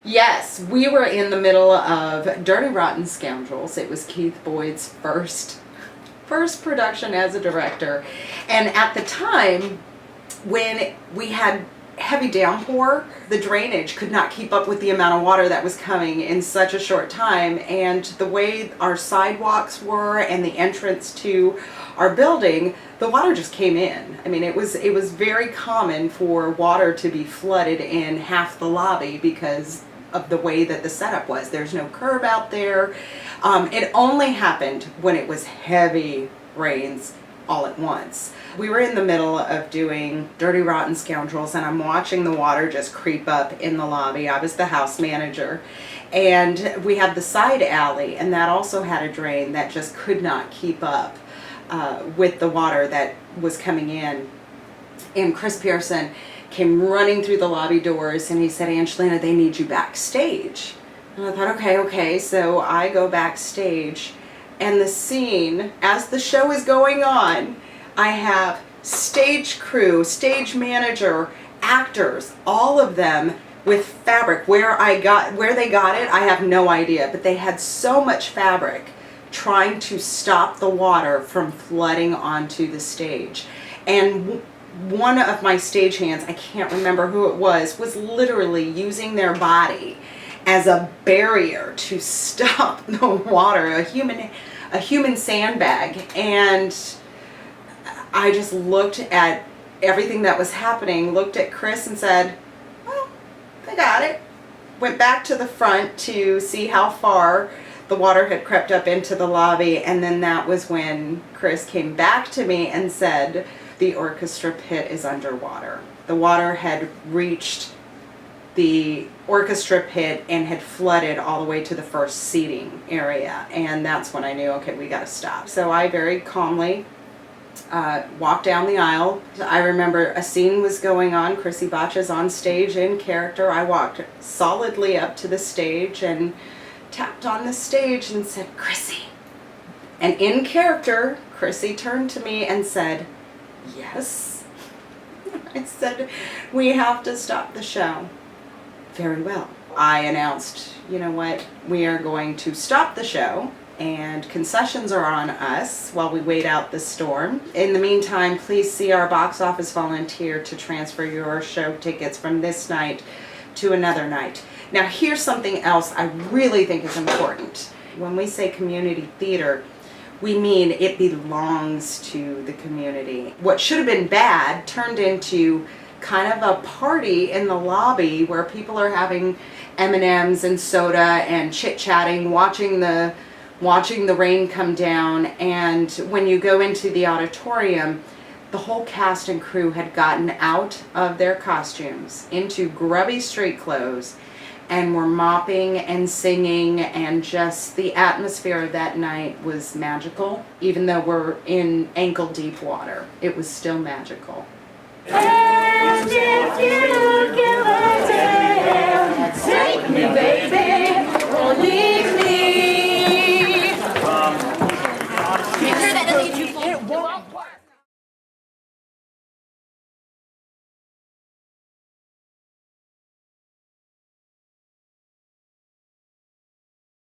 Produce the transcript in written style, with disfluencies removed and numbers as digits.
Yes, we were in the middle of Dirty Rotten Scoundrels. It was Keith Boyd's first production as a director. And at the time, when we had heavy downpour, the drainage could not keep up with the amount of water that was coming in such a short time. And the way our sidewalks were and the entrance to our building, the water just came in. I mean, it was very common for water to be flooded in half the lobby because of the way that the setup was. There's no curb out there. It only happened when it was heavy rains all at once. We were in the middle of doing Dirty Rotten Scoundrels, and I'm watching the water just creep up in the lobby. I was the house manager, and we had the side alley, and that also had a drain that just could not keep up with the water that was coming in. And Chris Pearson came running through the lobby doors, and he said, "Angelina, they need you backstage." And I thought, okay. So I go backstage, and the scene, as the show is going on, I have stage crew, stage manager, actors, all of them with fabric. Where they got it, I have no idea, but they had so much fabric trying to stop the water from flooding onto the stage. And one of my stagehands, I can't remember who it was literally using their body as a barrier to stop the water, a human sandbag. And I just looked at everything that was happening, looked at Chris and said, "Well, they got it." Went back to the front to see how far the water had crept up into the lobby, and then that was when Chris came back to me and said, "The orchestra pit is underwater." The water had reached the orchestra pit and had flooded all the way to the first seating area, and that's when I knew, okay, we gotta stop. So I very calmly walked down the aisle. I remember a scene was going on. Chrissy Botch's on stage in character. I walked solidly up to the stage and tapped on the stage and said, "Chrissy." And in character, Chrissy turned to me and said, "Yes." I said, "We have to stop the show." Very well. I announced, you know what, we are going to stop the show, and concessions are on us while we wait out the storm. In the meantime, please see our box office volunteer to transfer your show tickets from this night to another night. Now, here's something else I really think is important. When we say community theater, we mean it belongs to the community. What should have been bad turned into kind of a party in the lobby where people are having M&Ms and soda and chit-chatting, watching the rain come down. And when you go into the auditorium, the whole cast and crew had gotten out of their costumes into grubby street clothes and were mopping and singing, and just the atmosphere of that night was magical. Even though we're in ankle-deep water, it was still magical. And if you give a damn, take me, baby, or leave me. Make sure that doesn't get you full.